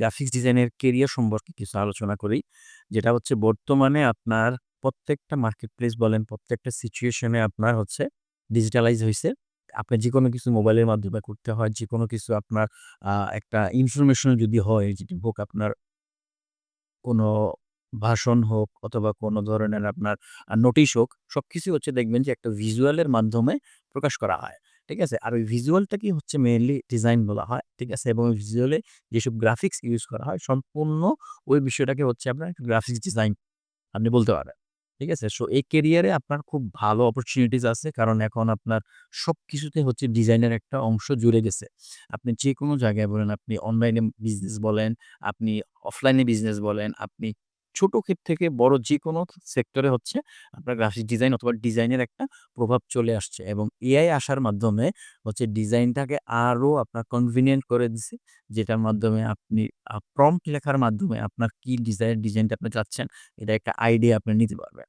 Graphics ডিজাইনের career সম্পর্কে কিছু আলোচনা করি। যেটা হচ্ছে বর্তমানে আপনার প্রত্যেকটা মার্কেট প্লেস বলেন, প্রত্যেকটা সিচুয়েশনে আপনার হচ্ছে ডিজিটালাইজ হইছে। আপনার যেকোনো কিছু মোবাইলের মাধ্যমে করতে হয়, যেকোনো কিছু আপনার একটা ইনফরমেশন যদি হয়, যেটি হোক আপনার কোনো ভাষণ হোক অথবা কোনো ধরনের আপনার নোটিশ হোক, সবকিছুই হচ্ছে দেখবেন যে একটা ভিজুয়ালের মাধ্যমে প্রকাশ করা হয়। ঠিক আছে? আর ওই ভিজুয়ালটাকেই হচ্ছে মেইনলি ডিজাইন বলা হয়। ঠিক আছে? এবং ওই ভিজুয়ালে যেসব গ্রাফিক্স ইউজ করা হয় সম্পূর্ণ ওই বিষয়টাকে হচ্ছে আপনার গ্রাফিক্স ডিজাইন আপনি বলতে পারেন। ঠিক আছে? সো এই ক্যারিয়ারে আপনার খুব ভালো অপরচুনিটিস আছে। কারণ এখন আপনার সবকিছুতে হচ্ছে ডিজাইনের একটা অংশ জুড়ে গেছে। আপনি যেকোনো জায়গায় বলেন, আপনি অনলাইনে বিজনেস বলেন, আপনি অফলাইনে বিজনেস বলেন, আপনি ছোট ক্ষেত থেকে বড় যেকোনো সেক্টরে হচ্ছে আপনার গ্রাফিক ডিজাইন অথবা ডিজাইনের একটা প্রভাব চলে আসছে এবং এআই আসার মাধ্যমে হচ্ছে ডিজাইনটাকে আরো আপনার কনভিনিয়েন্ট করে দিছে। যেটার মাধ্যমে আপনি প্রম্পট লেখার মাধ্যমে আপনার কি ডিজাইনটা আপনি চাচ্ছেন এটা একটা আইডিয়া আপনি নিতে পারবেন।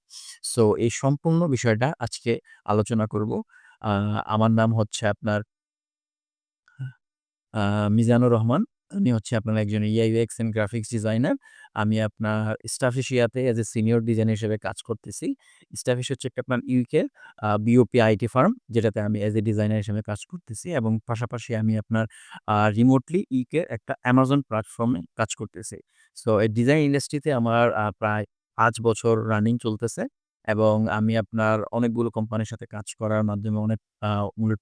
সো এই সম্পূর্ণ বিষয়টা আজকে আলোচনা করব। আ আমার নাম হচ্ছে আপনার আ মিজানুর রহমান। আমি হচ্ছে আপনার একজন AI UX and graphics designer. আমি আপনার স্টাফেশিয়াতে এজ এ সিনিয়র ডিজাইনার হিসেবে কাজ করতেছি। স্টাফিশ হচ্ছে একটা আপনার ইউকে BOP আইটি ফার্ম যেটাতে আমি এজ এ ডিজাইনার হিসেবে কাজ করতেছি এবং পাশাপাশি আমি আপনার রিমোটলি ইউকে একটা Amazon প্ল্যাটফর্মে কাজ করতেছি। সো এই ডিজাইন ইন্ডাস্ট্রিতে আমার প্রায় ৫ বছর রানিং চলতেছে এবং আমি আপনার অনেকগুলো কোম্পানির সাথে কাজ করার মাধ্যমে অনেক আ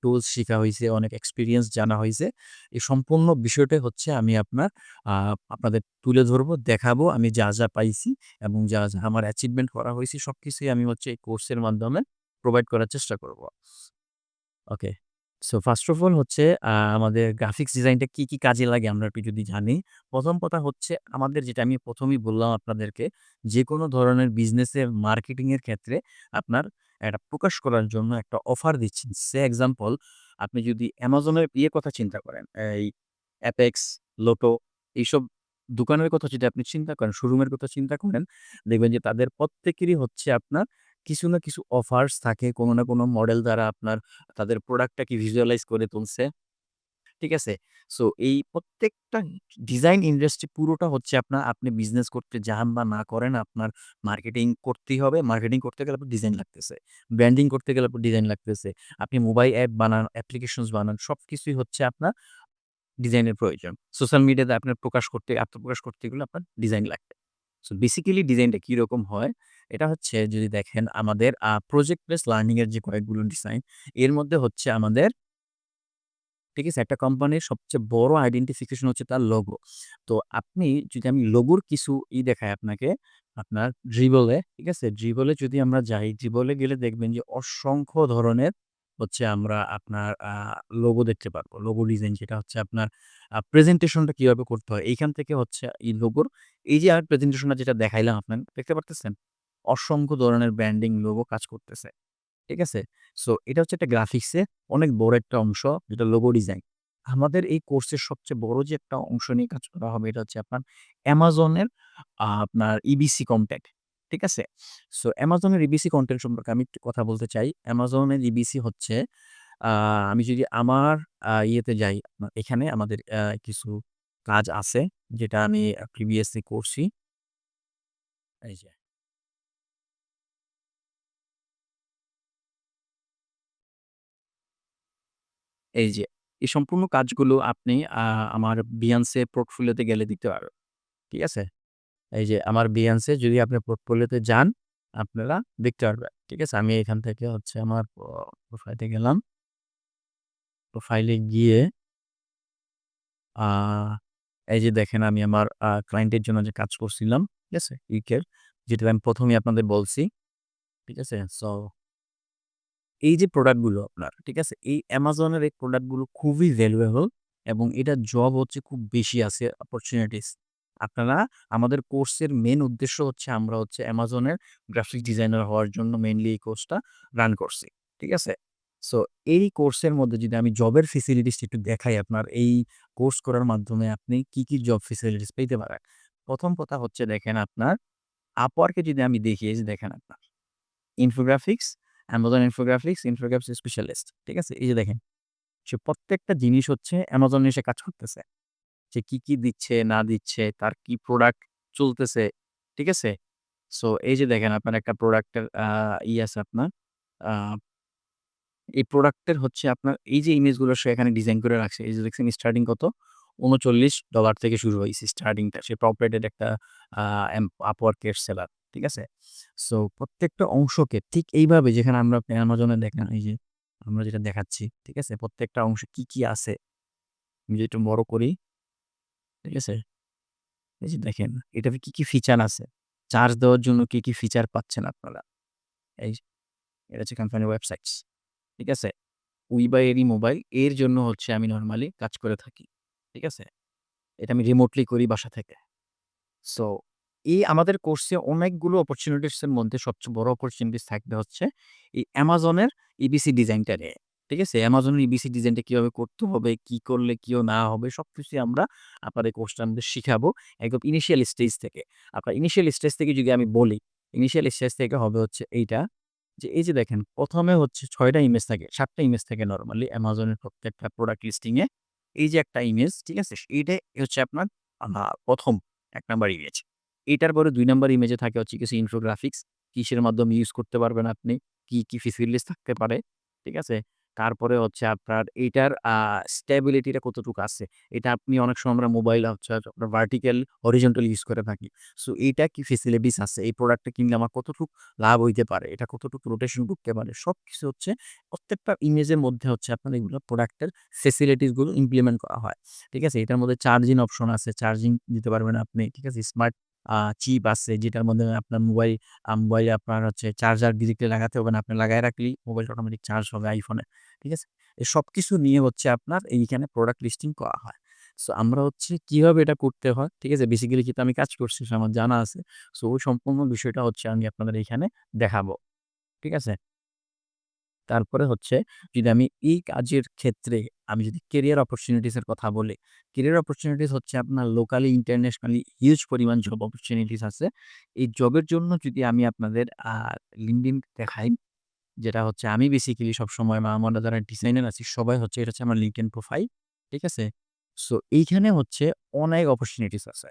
টুলস শিখা হইছে, অনেক এক্সপেরিয়েন্স জানা হইছে। এই সম্পূর্ণ বিষয়টাই হচ্ছে আমি আ আপনাদের তুলে ধরবো, দেখাবো আমি যা পাইছি এবং যা আমার অ্যাচিভমেন্ট করা হইছে সবকিছুই আমি হচ্ছে এই কোর্সের মাধ্যমে প্রোভাইড করার চেষ্টা করব। ওকে। সো ফার্স্ট অফ অল হচ্ছে আমাদের গ্রাফিক্স ডিজাইনটা কি কাজে লাগে আমরা একটু যদি জানি। ১ম কথা হচ্ছে আমাদের যেটা আমি ১ম এই বললাম আপনাদেরকে, যেকোনো ধরনের বিজনেসের মার্কেটিং এর ক্ষেত্রে আপনার একটা প্রকাশ করার জন্য একটা অফার দিচ্ছেন। সে এক্সাম্পল আপনি যদি Amazon এর কথা চিন্তা করেন, এই Apex, Lotto এইসব দোকানের কথা যদি আপনি চিন্তা করেন, শোরুমের কথা চিন্তা করেন, দেখবেন যে তাদের প্রত্যেকেরই হচ্ছে আপনার কিছু না কিছু অফার্স থাকে। কোনো না কোনো মডেল দ্বারা আপনার তাদের প্রোডাক্টটাকে ভিজুয়ালাইজ করে তুলছে। ঠিক আছে? সো এই প্রত্যেকটা ডিজাইন ইন্ডাস্ট্রি পুরোটা হচ্ছে আপনি বিজনেস করতে যান বা না করেন, আপনার মার্কেটিং করতেই হবে। মার্কেটিং করতে গেলে আপনার ডিজাইন লাগতেছে। ব্র্যান্ডিং করতে গেলে আপনার ডিজাইন লাগতেছে। আপনি মোবাইল অ্যাপ বানান, অ্যাপ্লিকেশনস বানান, সবকিছুই হচ্ছে আপনার ডিজাইনের প্রয়োজন। সোশ্যাল মিডিয়াতে আপনার আত্মপ্রকাশ করতে গেলে আপনার ডিজাইন লাগবে। সো বেসিক্যালি ডিজাইনটা কিরকম হয়? এটা হচ্ছে যদি দেখেন আমাদের প্রজেক্ট বেস লার্নিং এর যে কয়েকগুলো ডিজাইন, এর মধ্যে হচ্ছে আমাদের ঠিক আছে? একটা কোম্পানির সবচেয়ে বড় আইডেন্টিফিকেশন হচ্ছে তার লোগো। তো আপনি যদি আমি লোগোর কিছু দেখাই আপনাকে, আপনার Dribbble এ, ঠিক আছে? Dribbble এ যদি আমরা যাই, Dribbble এ গেলে দেখবেন যে অসংখ্য ধরনের হচ্ছে আমরা আপনার লোগো দেখতে পারবো। লোগো ডিজাইন যেটা হচ্ছে আপনার প্রেজেন্টেশনটা কিভাবে করতে হয়, এইখান থেকে হচ্ছে এই লোগোর এই যে প্রেজেন্টেশনটা যেটা দেখাইলাম আপনাকে, দেখতে পারতেছেন? অসংখ্য ধরনের ব্র্যান্ডিং লোগো কাজ করতেছে। ঠিক আছে? সো এটা হচ্ছে একটা গ্রাফিক্সের অনেক বড় একটা অংশ যেটা লোগো ডিজাইন। আমাদের এই কোর্সের সবচেয়ে বড় যে একটা অংশ নিয়ে কাজ করা হবে এটা হচ্ছে আপনার Amazon-এর আপনার EBC কনটেন্ট। ঠিক আছে? সো Amazon-এর EBC কনটেন্ট সম্পর্কে আমি একটু কথা বলতে চাই। Amazon-এর EBC হচ্ছে আ আমি যদি আমার ইয়েতে যাই, আপনার এখানে আমাদের কিছু কাজ আছে যেটা আমি প্রিভিয়াসলি করছি। এই যে এই যে, এই সম্পূর্ণ কাজগুলো আপনি আমার Behance পোর্টফোলিওতে গেলে দিতে পারবেন। ঠিক আছে? এই যে আমার Behance যদি আপনি পোর্টফোলিওতে যান, আপনারা দেখতে পারবেন। ঠিক আছে? আমি এখান থেকে হচ্ছে আমার প্রোফাইলে গেলাম। প্রোফাইলে গিয়ে আ এই যে দেখেন আমি আমার ক্লায়েন্টের জন্য যে কাজ করছিলাম, ঠিক আছে? ইউকের যেটা আমি ১ম এই আপনাদের বলছি। ঠিক আছে? সো এই যে প্রোডাক্ট গুলো আপনার, ঠিক আছে? এই Amazon এর এই প্রোডাক্ট গুলো খুবই ভ্যালুয়েবল এবং এটার জব হচ্ছে খুব বেশি আছে অপরচুনিটিস। আপনারা আমাদের কোর্সের মেইন উদ্দেশ্য হচ্ছে আমরা হচ্ছে Amazon এর গ্রাফিক ডিজাইনার হওয়ার জন্য মেইনলি এই কোর্সটা রান করছি। ঠিক আছে? সো এই কোর্সের মধ্যে যদি আমি জবের ফেসিলিটিস একটু দেখাই আপনার এই কোর্স করার মাধ্যমে আপনি কি জব ফেসিলিটিস পেতে পারেন। ১ম কথা হচ্ছে দেখেন আপনার Upwork এ যদি আমি দেখি এই যে দেখেন আপনার ইনফোগ্রাফিক্স, Amazon ইনফোগ্রাফিক্স স্পেশালিস্ট। ঠিক আছে? এই যে দেখেন, সে প্রত্যেকটা জিনিস হচ্ছে Amazon এ এসে কাজ করতেছে। যে কি দিচ্ছে না দিচ্ছে, তার কি প্রোডাক্ট চলতেছে। ঠিক আছে? সো এই যে দেখেন আপনার একটা প্রোডাক্টের আছে আপনার আ এই প্রোডাক্টের হচ্ছে আপনার এই যে ইমেজগুলো সে এখানে ডিজাইন করে রাখছে। এই যে দেখছেন স্টার্টিং কত? $৩৯ থেকে শুরু হইছে স্টার্টিংটা। সে টপ রেটেড একটা আ Upwork এর সেলার। ঠিক আছে? সো প্রত্যেকটা অংশকে ঠিক এইভাবে যেখানে আমরা আপনি Amazon এ দেখেন এই যে আমরা যেটা দেখাচ্ছি। ঠিক আছে? প্রত্যেকটা অংশে কি আছে? আমি যদি একটু বড় করি। ঠিক আছে? এই যে দেখেন এটাতে কি ফিচার আছে? চার্জ দেওয়ার জন্য কি ফিচার পাচ্ছেন আপনারা? এই যে এটা হচ্ছে কোম্পানির ওয়েবসাইটস। ঠিক আছে? উই বাই এরি মোবাইল এর জন্য হচ্ছে আমি নরমালি কাজ করে থাকি। ঠিক আছে? এটা আমি রিমোটলি করি বাসা থেকে। সো এই আমাদের কোর্সে অনেকগুলো অপরচুনিটিস এর মধ্যে সবচেয়ে বড় অপরচুনিটিস থাকবে হচ্ছে এই Amazon এর ইবিসি ডিজাইনটা নিয়ে। ঠিক আছে? Amazon এর ইবিসি ডিজাইনটা কিভাবে করতে হবে, কি করলে কি না হবে সবকিছুই আমরা আপনাদের কোর্সটার মধ্যে শিখাবো একদম ইনিশিয়াল স্টেজ থেকে। আপনার ইনিশিয়াল স্টেজ থেকে যদি আমি বলি, ইনিশিয়াল স্টেজ থেকে হবে হচ্ছে এইটা যে এই যে দেখেন ১ম এ হচ্ছে ৬ টা ইমেজ থাকে, ৭ টা ইমেজ থাকে নরমালি Amazon এর প্রত্যেকটা প্রোডাক্ট লিস্টিং এ। এই যে একটা ইমেজ, ঠিক আছে? এইটাই হচ্ছে আপনার ১ম ১ নাম্বার ইমেজ। এটার পরে ২ নাম্বার ইমেজে থাকে হচ্ছে কিছু ইনফোগ্রাফিক্স, কিসের মাধ্যমে ইউজ করতে পারবেন আপনি, কি ফেসিলিটিস থাকতে পারে। ঠিক আছে? তারপরে হচ্ছে আপনার এইটার স্টেবিলিটি টা কতটুকু আছে। এটা আপনি অনেক সময় আমরা মোবাইল হচ্ছে আপনার ভার্টিক্যাল, হরিজন্টাল ইউজ করে থাকি। সো এইটা কি ফেসিলিটিস আছে, এই প্রোডাক্টটা কিনলে আমার কতটুকু লাভ হইতে পারে, এটা কতটুকু রোটেশন করতে পারে। সবকিছু হচ্ছে প্রত্যেকটা ইমেজের মধ্যে হচ্ছে আপনার এগুলো প্রোডাক্টের ফেসিলিটিস গুলো ইমপ্লিমেন্ট করা হয়। ঠিক আছে? এটার মধ্যে চার্জিং অপশন আছে, চার্জিং দিতে পারবেন আপনি। ঠিক আছে? স্মার্ট চিপ আছে যেটার মধ্যে আপনার মোবাইলে আপনার হচ্ছে চার্জার ডিরেক্টলি লাগাতে হবে না। আপনি লাগায় রাখলেই মোবাইলটা অটোমেটিক চার্জ হবে আইফোনে। ঠিক আছে? এই সবকিছু নিয়ে হচ্ছে আপনার এইখানে প্রোডাক্ট লিস্টিং করা হয়। সো আমরা হচ্ছে কিভাবে এটা করতে হয়, ঠিক আছে? বেসিক্যালি যেহেতু আমি কাজ করছি সো আমার জানা আছে। সো ওই সম্পূর্ণ বিষয়টা হচ্ছে আমি আপনাদের এইখানে দেখাবো। ঠিক আছে? তারপরে হচ্ছে যদি আমি এই কাজের ক্ষেত্রে আমি যদি কেরিয়ার অপরচুনিটিস এর কথা বলি, কেরিয়ার অপরচুনিটিস হচ্ছে আপনার লোকালি, ইন্টারন্যাশনালি হিউজ পরিমাণ জব অপরচুনিটিস আছে। এই জবের জন্য যদি আমি আপনাদের LinkedIn দেখাই, যেটা হচ্ছে আমি বেসিক্যালি সবসময় বা আমরা যারা ডিজাইনার আছি সবাই হচ্ছে এটা হচ্ছে আমার LinkedIn প্রোফাইল। ঠিক আছে? সো এইখানে হচ্ছে অনেক অপরচুনিটিস আছে।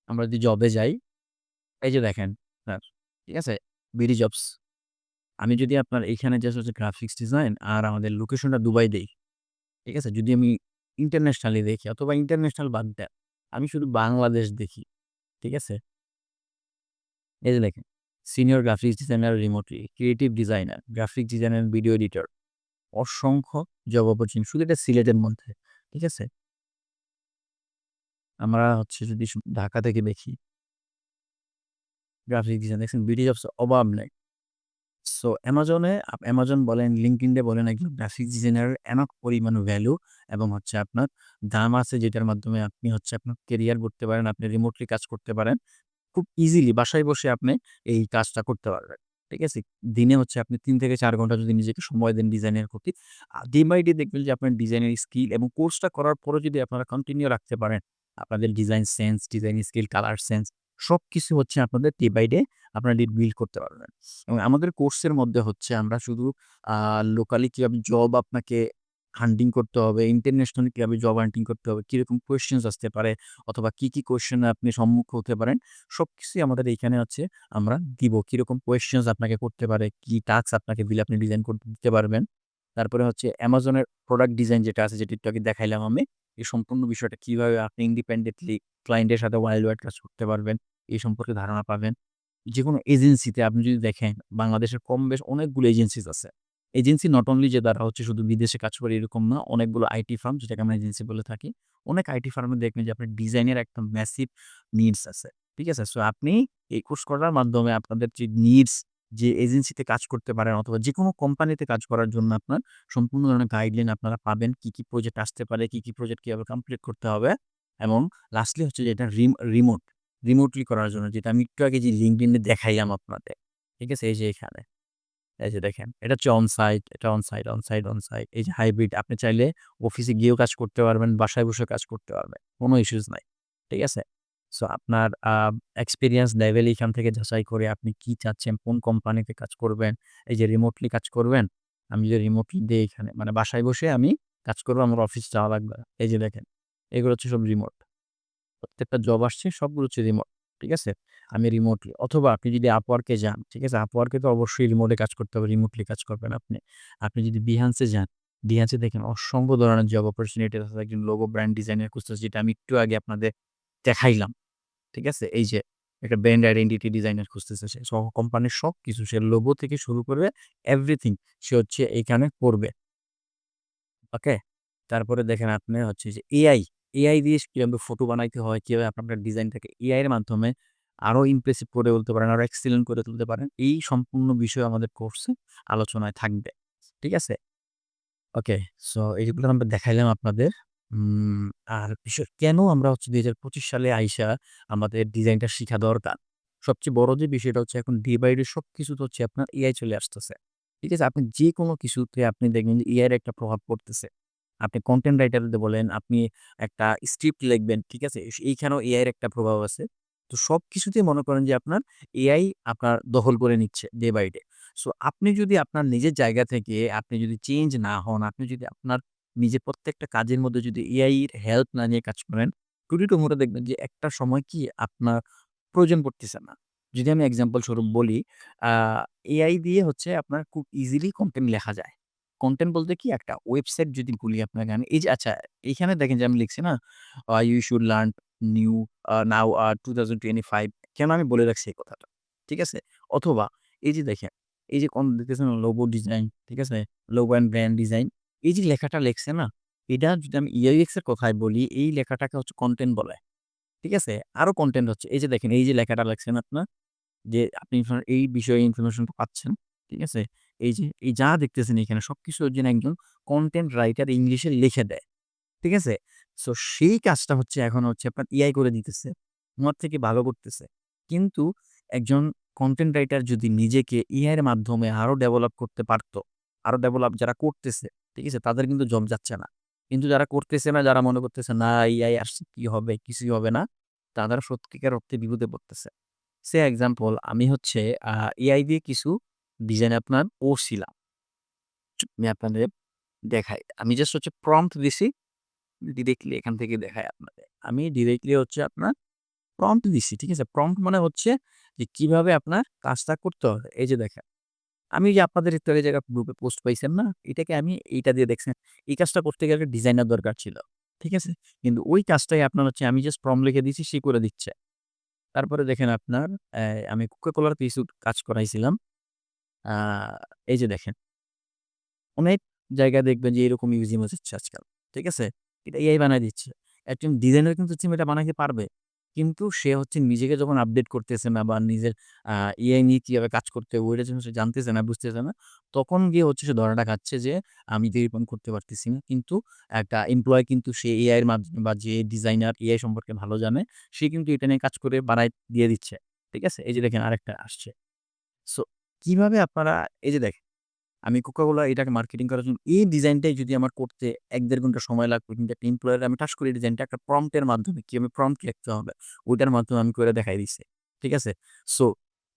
আমরা যদি জবে যাই, এই যে দেখেন স্যার, ঠিক আছে? BD jobs. আমি যদি আপনার এইখানে জাস্ট হচ্ছে গ্রাফিক্স ডিজাইন আর আমাদের লোকেশনটা দুবাই দেই, ঠিক আছে? যদি আমি ইন্টারন্যাশনালি দেখি অথবা ইন্টারন্যাশনাল বাদ দেন, আমি শুধু বাংলাদেশ দেখি, ঠিক আছে? এই যে দেখেন, senior graphics designer remotely, creative designer, graphic designer, video editor, অসংখ্য জব অপরচুনিটি শুধু এটা সিলেটের মধ্যে, ঠিক আছে? আমরা হচ্ছে যদি ঢাকা থেকে দেখি, গ্রাফিক ডিজাইন দেখছেন বিডি জবস অভাব নাই। সো Amazon বলেন, LinkedIn এ বলেন এগুলো গ্রাফিক্স ডিজাইনারের এনাফ পরিমাণ ভ্যালু এবং হচ্ছে আপনার দাম আছে যেটার মাধ্যমে আপনি হচ্ছে আপনার কেরিয়ার গড়তে পারেন। আপনি রিমোটলি কাজ করতে পারেন। খুব ইজিলি বাসায় বসে আপনি এই কাজটা করতে পারবেন। ঠিক আছে? দিনে হচ্ছে আপনি ৩ থেকে ৪ ঘন্টা যদি নিজেকে সময় দেন ডিজাইনের প্রতি, ডে বাই ডে দেখবেন যে আপনার ডিজাইনের স্কিল এবং কোর্সটা করার পরেও যদি আপনারা কন্টিনিউ রাখতে পারেন, আপনাদের design sense, design skill, colour sense সবকিছু হচ্ছে আপনাদের ডে বাই ডে আপনারা বিল্ড করতে পারবেন। এবং আমাদের কোর্সের মধ্যে হচ্ছে আমরা শুধু আ লোকালি কিভাবে জব আপনাকে হান্টিং করতে হবে, ইন্টারন্যাশনালি কিভাবে জব হান্টিং করতে হবে, কিরকম কোয়েশ্চেনস আসতে পারে অথবা কি কোয়েশ্চেন এ আপনি সম্মুখ হতে পারেন, সবকিছুই আমাদের এইখানে হচ্ছে আমরা দিব। কিরকম কোয়েশ্চেনস আপনাকে করতে পারে, কি টাস্ক আপনাকে দিলে আপনি ডিজাইন করতে দিতে পারবেন। তারপরে হচ্ছে Amazon এর প্রোডাক্ট ডিজাইন যেটা আছে যেটা একটু আগে দেখাইলাম আমি। এই সম্পূর্ণ বিষয়টা কিভাবে আপনি ইন্ডিপেন্ডেন্টলি ক্লায়েন্টের সাথে ওয়ার্লড ওয়াইড কাজ করতে পারবেন, এই সম্পর্কে ধারণা পাবেন। যেকোনো এজেন্সিতে আপনি যদি দেখেন বাংলাদেশের কম বেশ অনেকগুলো এজেন্সিস আছে। এজেন্সি নট অনলি যে তারা হচ্ছে শুধু বিদেশে কাজ করে এরকম না। অনেকগুলো আইটি ফার্ম যেটাকে আমরা এজেন্সি বলে থাকি। অনেক আইটি ফার্মে দেখবেন যে আপনার ডিজাইনের একটা ম্যাসিভ নিডস আছে। ঠিক আছে? সো আপনি এই কোর্স করার মাধ্যমে আপনাদের যে নিডস যে এজেন্সিতে কাজ করতে পারেন অথবা যেকোনো কোম্পানিতে কাজ করার জন্য আপনার সম্পূর্ণ ধরনের গাইডলাইন আপনারা পাবেন। কি প্রজেক্ট আসতে পারে, কি প্রজেক্ট কিভাবে কমপ্লিট করতে হবে এবং লাস্টলি হচ্ছে যে এটা রিমোটলি করার জন্য যেটা আমি একটু আগে যে LinkedIn এ দেখাইলাম আপনাদের। ঠিক আছে? এই যে এখানে। এই যে দেখেন, এটা হচ্ছে অন-সাইট, এটা অন-সাইট, অন-সাইট, অন-সাইট। এই যে হাইব্রিড আপনি চাইলে অফিসে গিয়েও কাজ করতে পারবেন, বাসায় বসেও কাজ করতে পারবেন। কোন ইস্যুস নাই। ঠিক আছে? সো আপনার এক্সপেরিয়েন্স লেভেল এখান থেকে যাচাই করে আপনি কি চাচ্ছেন, কোন কোম্পানিতে কাজ করবেন। এই যে রিমোটলি কাজ করবেন, আমি যে রিমোটলি দেই এখানে মানে বাসায় বসে আমি কাজ করব, আমার অফিস যাওয়া লাগবে না। এই যে দেখেন, এগুলো হচ্ছে সব রিমোট। প্রত্যেকটা জব আসছে সবগুলো হচ্ছে রিমোট। ঠিক আছে? আমি রিমোটলি অথবা আপনি যদি Upwork এ যান, ঠিক আছে? Upwork এ তো অবশ্যই রিমোটে কাজ করতে হবে, রিমোটলি কাজ করবেন আপনি। আপনি যদি Behance এ যান, Behance এ দেখেন অসংখ্য ধরনের জব অপরচুনিটি আছে। একজন লোগো ব্র্যান্ড ডিজাইনার খুঁজতেছে যেটা আমি একটু আগে আপনাদের দেখাইলাম। ঠিক আছে? এই যে একটা ব্র্যান্ড আইডেন্টিটি ডিজাইনার খুঁজতেছে সে। কোম্পানির সবকিছু সে লোগো থেকে শুরু করে এভরিথিং সে হচ্ছে এইখানে করবে। ওকে? তারপরে দেখেন আপনি হচ্ছে যে এআই দিয়ে কিভাবে ফটো বানাইতে হয়, কিভাবে আপনার ডিজাইনটাকে এআই এর মাধ্যমে আরো ইমপ্রেসিভ করে তুলতে পারেন, আরো এক্সিলেন্ট করে তুলতে পারেন। এই সম্পূর্ণ বিষয় আমাদের কোর্সে আলোচনায় থাকবে। ঠিক আছে? ওকে। সো এইগুলো আমরা দেখাইলাম আপনাদের। উম আর বিষয় কেন আমরা হচ্ছে ২০২৫ সালে আইসা আমাদের ডিজাইনটা শিখা দরকার। সবচেয়ে বড় যে বিষয়টা হচ্ছে এখন ডে বাই ডে সবকিছুতে হচ্ছে আপনার এআই চলে আসতেছে। ঠিক আছে? আপনি যেকোনো কিছুতে আপনি দেখবেন যে এআই এর একটা প্রভাব পড়তেছে। আপনি কনটেন্ট রাইটার দের বলেন, আপনি একটা স্ক্রিপ্ট লিখবেন, ঠিক আছে? এইখানেও এআই এর একটা প্রভাব আছে। তো সবকিছুতেই মনে করেন যে আপনার এআই আপনার দখল করে নিচ্ছে ডে বাই ডে। সো আপনি যদি আপনার নিজের জায়গা থেকে আপনি যদি চেঞ্জ না হন, আপনি যদি আপনার নিজের প্রত্যেকটা কাজের মধ্যে যদি এআই এর হেল্প না নিয়ে কাজ করেন, টুডি টুমোরো দেখবেন যে একটা সময় কি আপনার প্রয়োজন পড়তেছে না। যদি আমি এক্সাম্পল স্বরূপ বলি, আ এআই দিয়ে হচ্ছে আপনার খুব ইজিলি কনটেন্ট লেখা যায়। কনটেন্ট বলতে কি একটা ওয়েবসাইট যদি বলি আপনাকে আমি এই যে আচ্ছা এইখানে দেখেন যে আমি লিখছি না, "ইউ শুড লার্ন নিউ নাও 2025" কেন আমি বলে রাখছি এই কথাটা। ঠিক আছে? অথবা এই যে দেখেন, এই যে দেখতেছেন লোগো ডিজাইন, ঠিক আছে? Logo and brand design. এই যে লেখাটা লেখছে না, এটা যদি আমি EIX এর কথায় বলি, এই লেখাটাকে হচ্ছে কনটেন্ট বলে। ঠিক আছে? আরো কনটেন্ট হচ্ছে এই যে দেখেন এই যে লেখাটা লেখছেন আপনার যে আপনি এই বিষয়ে ইনফরমেশনটা পাচ্ছেন। ঠিক আছে? এই যে এই যা দেখতেছেন এখানে সবকিছু ওর জন্য একজন কনটেন্ট রাইটার ইংলিশে লিখে দেয়। ঠিক আছে? সো সেই কাজটা হচ্ছে এখন হচ্ছে আপনার এআই করে দিতেছে। তোমার থেকে ভালো করতেছে। কিন্তু একজন কনটেন্ট রাইটার যদি নিজেকে এআই এর মাধ্যমে আরো ডেভেলপ করতে পারত, আরো ডেভেলপ যারা করতেছে, ঠিক আছে? তাদের কিন্তু জব যাচ্ছে না। কিন্তু যারা করতেছে না, যারা মনে করতেছে না এআই আসছে কি হবে? কিছুই হবে না। তারা সত্যিকার অর্থে বিপদে পড়তেছে। সে এক্সাম্পল আমি হচ্ছে আ এআই দিয়ে কিছু ডিজাইন আপনার করছিলাম। আমি আপনাদের দেখাই। আমি জাস্ট হচ্ছে প্রম্পট দিছি। ডিরেক্টলি এখান থেকে দেখাই আপনাদের। আমি ডিরেক্টলি হচ্ছে আপনার প্রম্পট দিছি। ঠিক আছে? প্রম্পট মানে হচ্ছে যে কিভাবে আপনার কাজটা করতে হবে। এই যে দেখেন। আমি যে আপনাদের একটু আগে জায়গা গ্রুপে পোস্ট পাইছেন না? এটাকে আমি এইটা দিয়ে দেখছেন। এই কাজটা করতে গেলে ডিজাইনার দরকার ছিল। ঠিক আছে? কিন্তু ওই কাজটাই আপনার হচ্ছে আমি জাস্ট প্রম্পট লিখে দিয়েছি সে করে দিচ্ছে। তারপরে দেখেন আপনার আমি কোকা-কোলার কিছু কাজ করাইছিলাম। আ এই যে দেখেন, অনেক জায়গায় দেখবেন যে এরকম ইউজ ইমেজ হচ্ছে আজকাল। ঠিক আছে? এটা এআই বানায় দিচ্ছে। একজন ডিজাইনার কিন্তু হচ্ছে এটা বানাইতে পারবে। কিন্তু সে হচ্ছে নিজেকে যখন আপডেট করতেছে না বা নিজের আ এআই নিয়ে কিভাবে কাজ করতে হবে ওইটা যখন সে জানতেছে না, বুঝতেছে না, তখন গিয়ে হচ্ছে সে ধরাটা খাচ্ছে যে আমি তো এরকম করতে পারতেছি না। কিন্তু একটা এমপ্লয়ি কিন্তু সে এআই এর মাধ্যমে বা যে ডিজাইনার এআই সম্পর্কে ভালো জানে, সে কিন্তু এটা নিয়ে কাজ করে বানায় দিয়ে দিচ্ছে। ঠিক আছে? এই যে দেখেন আরেকটা আসছে। সো কিভাবে আপনারা এই যে দেখেন আমি Coca-Cola এটাকে মার্কেটিং করার জন্য এই ডিজাইনটাই যদি আমার করতে ১-১.৫ ঘন্টা সময় লাগবে কিন্তু একটা এমপ্লয়ার আমি ঠাস করে এই ডিজাইনটা একটা প্রম্পট এর মাধ্যমে কিভাবে প্রম্পট লিখতে হবে ওইটার মাধ্যমে আমি করে দেখাই দিছি। ঠিক আছে? সো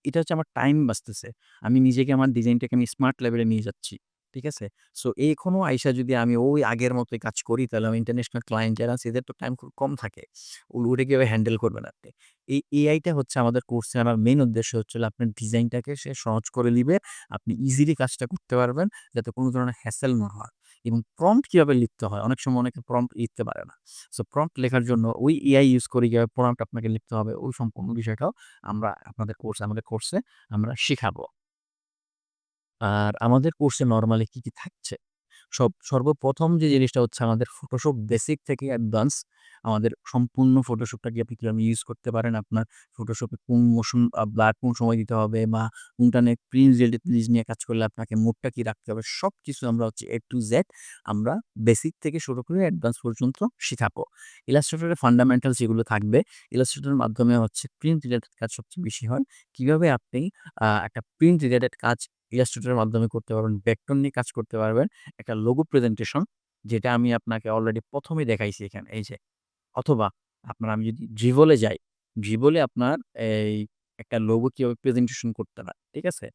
এটা হচ্ছে আমার টাইম বাঁচতেছে। আমি নিজেকে আমার ডিজাইনটাকে আমি স্মার্ট লেভেলে নিয়ে যাচ্ছি। ঠিক আছে? সো এখনো আইসা যদি আমি ওই আগের মতোই কাজ করি তাহলে আমার ইন্টারন্যাশনাল ক্লায়েন্ট যারা আছে এদের তো টাইম খুব কম থাকে। ওটা কিভাবে হ্যান্ডেল করবেন আপনি? এই এআইটা হচ্ছে আমাদের কোর্সে আনার মেইন উদ্দেশ্য হচ্ছে হলো আপনার ডিজাইনটাকে সে সহজ করে নিবে। আপনি ইজিলি কাজটা করতে পারবেন যাতে কোনো ধরনের হ্যাসেল না হয়। এবং প্রম্পট কিভাবে লিখতে হয়? অনেক সময় অনেকে প্রম্পট লিখতে পারে না। সো প্রম্পট লেখার জন্য ওই এআই ইউজ করে কিভাবে প্রম্পট আপনাকে লিখতে হবে ওই সম্পূর্ণ বিষয়টাও আমরা আমাদের কোর্সে আমরা শিখাবো। আর আমাদের কোর্সে নরমালি কি, কি থাকছে? সর্বপ্রথম যে জিনিসটা হচ্ছে আমাদের Photoshop বেসিক থেকে অ্যাডভান্স আমাদের সম্পূর্ণ Photoshopটাকে আপনি কিভাবে ইউজ করতে পারেন, আপনার Photoshop এ কোন মোশন ব্লার কোন সময় দিতে হবে বা কোনটা নিয়ে প্রিন্স রিলেটেড জিনিস নিয়ে কাজ করলে আপনাকে মুডটা কি রাখতে হবে সবকিছু আমরা হচ্ছে A to Z আমরা বেসিক থেকে শুরু করে অ্যাডভান্স পর্যন্ত শিখাবো। Illustrator এর ফান্ডামেন্টালস যেগুলো থাকবে, Illustrator এর মাধ্যমে হচ্ছে প্রিন্ট রিলেটেড কাজ সবচেয়ে বেশি হয়। কিভাবে আপনি একটা প্রিন্ট রিলেটেড কাজ Illustrator এর মাধ্যমে করতে পারবেন, ভেক্টর নিয়ে কাজ করতে পারবেন। একটা লোগো প্রেজেন্টেশন যেটা আমি আপনাকে অলরেডি ১ম এই দেখাইছি এখানে এই যে। অথবা আপনার আমি যদি Dribbble এ যাই, Dribbble এ আপনার এই একটা লোগো কিভাবে প্রেজেন্টেশন করতে হয়, ঠিক আছে?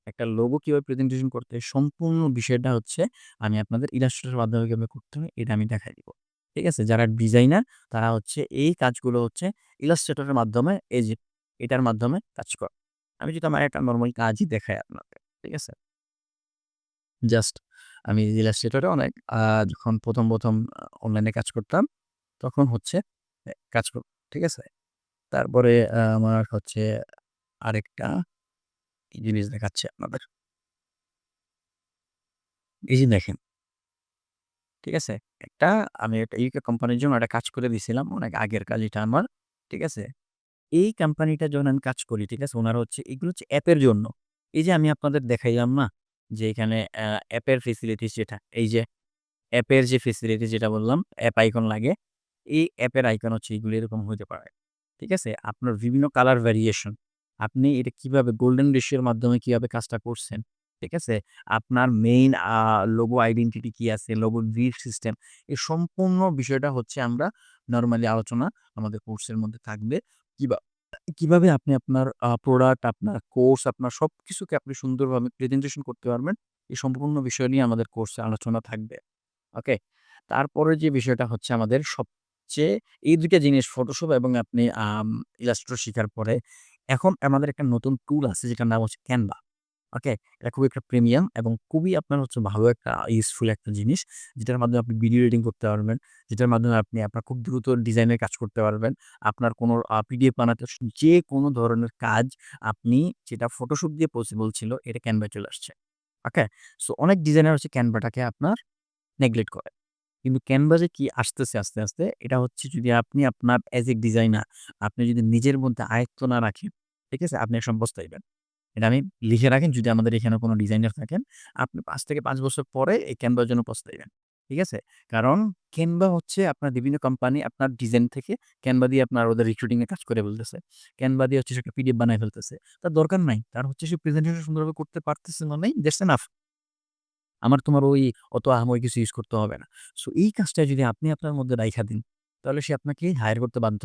একটা লোগো কিভাবে প্রেজেন্টেশন করতে হয় সম্পূর্ণ বিষয়টা হচ্ছে আমি আপনাদের Illustrator এর মাধ্যমে কিভাবে করতে হয় এটা আমি দেখাই দিব। ঠিক আছে? যারা ডিজাইনার তারা হচ্ছে এই কাজগুলো হচ্ছে ইলাস্ট্রেটর এর মাধ্যমে এই যে এটার মাধ্যমে কাজ করে। আমি যদি আমার একটা নরমাল কাজই দেখাই আপনাকে। ঠিক আছে? জাস্ট আমি ইলাস্ট্রেটরে অনেক যখন ১ম অনলাইনে কাজ করতাম তখন হচ্ছে কাজ ঠিক আছে? তারপরে আমার হচ্ছে আরেকটা জিনিস দেখাচ্ছি আপনাদের। এই যে দেখেন, ঠিক আছে? একটা আমি একটা ইউকে কোম্পানির জন্য একটা কাজ করে দিছিলাম। অনেক আগের কাজ এটা আমার। ঠিক আছে? এই কোম্পানিটার যখন আমি কাজ করি, ঠিক আছে? উনারা হচ্ছে এগুলো হচ্ছে অ্যাপের জন্য। এই যে আমি আপনাদের দেখাইলাম না? যে এখানে অ্যাপের ফেসিলিটিস যেটা, এই যে অ্যাপের যে ফেসিলিটি যেটা বললাম, অ্যাপ আইকন লাগে। এই অ্যাপের আইকন হচ্ছে এগুলো এরকম হইতে পারে। ঠিক আছে? আপনার বিভিন্ন কালার ভেরিয়েশন। আপনি এটা কিভাবে গোল্ডেন রেশিও এর মাধ্যমে কিভাবে কাজটা করছেন। ঠিক আছে? আপনার মেইন লোগো আইডেন্টিটি কি আছে, লোগো গ্রিড সিস্টেম এই সম্পূর্ণ বিষয়টা হচ্ছে আমরা নরমালি আলোচনা আমাদের কোর্সের মধ্যে থাকবে। কিবা কিভাবে আপনি আপনার প্রোডাক্ট, আপনার কোর্স, আপনার সবকিছুকে আপনি সুন্দরভাবে প্রেজেন্টেশন করতে পারবেন। এই সম্পূর্ণ বিষয় নিয়ে আমাদের কোর্সে আলোচনা থাকবে। ওকে? তারপরে যে বিষয়টা হচ্ছে আমাদের সবচেয়ে এই ২ টা জিনিস ফটোশপ এবং আপনি ইলাস্ট্রেটর শিখার পরে এখন আমাদের একটা নতুন টুল আছে যেটার নাম হচ্ছে ক্যানভা। ওকে? এটা খুবই একটা প্রিমিয়াম এবং খুবই আপনার হচ্ছে ভালো একটা ইউজফুল একটা জিনিস। যেটার মাধ্যমে আপনি ভিডিও এডিটিং করতে পারবেন। যেটার মাধ্যমে আপনি আপনার খুব দ্রুত ডিজাইনের কাজ করতে পারবেন। আপনার কোনো পিডিএফ বানাতে যেকোনো ধরনের কাজ আপনি যেটা ফটোশপ দিয়ে পসিবল ছিল এটা ক্যানভায় চলে আসছে। ওকে? সো অনেক ডিজাইনার হচ্ছে ক্যানভাটাকে আপনার নেগলেক্ট করে। কিন্তু ক্যানভাসে কি আসতেছে আস্তে, এটা হচ্ছে যদি আপনি আপনার এজ এ ডিজাইনার আপনি যদি নিজের মধ্যে আয়ত্ত না রাখেন, ঠিক আছে? আপনি একসময় পস্তাইবেন। এটা আমি লিখে রাখেন যদি আমাদের এখানে কোনো ডিজাইনার থাকেন, আপনি ৫ থেকে ৫ বছর পরে এই ক্যানভার জন্য পস্তাইবেন। ঠিক আছে? কারণ ক্যানভা হচ্ছে আপনার বিভিন্ন কোম্পানি আপনার ডিজাইন থেকে ক্যানভা দিয়ে আপনার ওদের রিক্রুটিং এর কাজ করে ফেলতেছে। ক্যানভা দিয়ে হচ্ছে সে একটা পিডিএফ বানায় ফেলতেছে। তার দরকার নাই। তার হচ্ছে সে প্রেজেন্টেশন সুন্দরভাবে করতে পারতেছে মানেই দ্যাটস এনাফ। আমার তোমার ওই অত আহামরি কিছু ইউজ করতে হবে না। সো এই কাজটা যদি আপনি আপনার মধ্যে রাইখা দিন, তাহলে সে আপনাকে হায়ার করতে বাধ্য।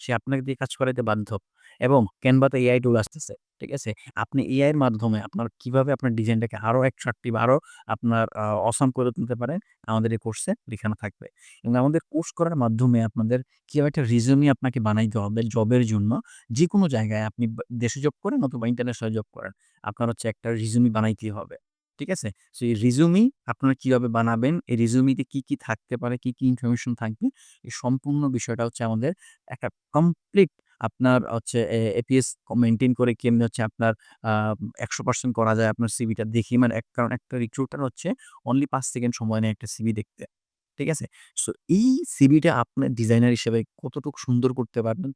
সে আপনাকে দিয়ে কাজ করাইতে বাধ্য। এবং Canva তে এআই টুল আসতেছে। ঠিক আছে? আপনি এআই এর মাধ্যমে আপনার কিভাবে আপনার ডিজাইনটাকে আরো অ্যাট্রাকটিভ আরো আপনার অসাম করে তুলতে পারেন, আমাদের এই কোর্সে লিখানো থাকবে। এবং আমাদের কোর্স করার মাধ্যমে আপনাদের কিভাবে একটা রিজিউমি আপনাকে বানাইতে হবে জবের জন্য। যেকোনো জায়গায় আপনি দেশে জব করেন অথবা ইন্টারন্যাশনাল জব করেন। আপনার হচ্ছে একটা রিজিউমি বানাইতেই হবে। ঠিক আছে? সো এই রিজুমি আপনারা কিভাবে বানাবেন, এই রিজুমিতে কি থাকতে পারে, কি ইনফরমেশন থাকবে, এই সম্পূর্ণ বিষয়টা হচ্ছে আমাদের একটা কমপ্লিট আপনার হচ্ছে এপিএস মেইনটেইন করে কেমনে হচ্ছে আপনার আ ১০০% করা যায় আপনার সিভিটা দেখি মানে কারণ একটা রিক্রুটার হচ্ছে অনলি ৫ সেকেন্ড সময় নেয় একটা সিভি দেখতে। ঠিক আছে? সো এই সিভিটা আপনার ডিজাইনার হিসেবে কতটুকু সুন্দর করতে পারবেন,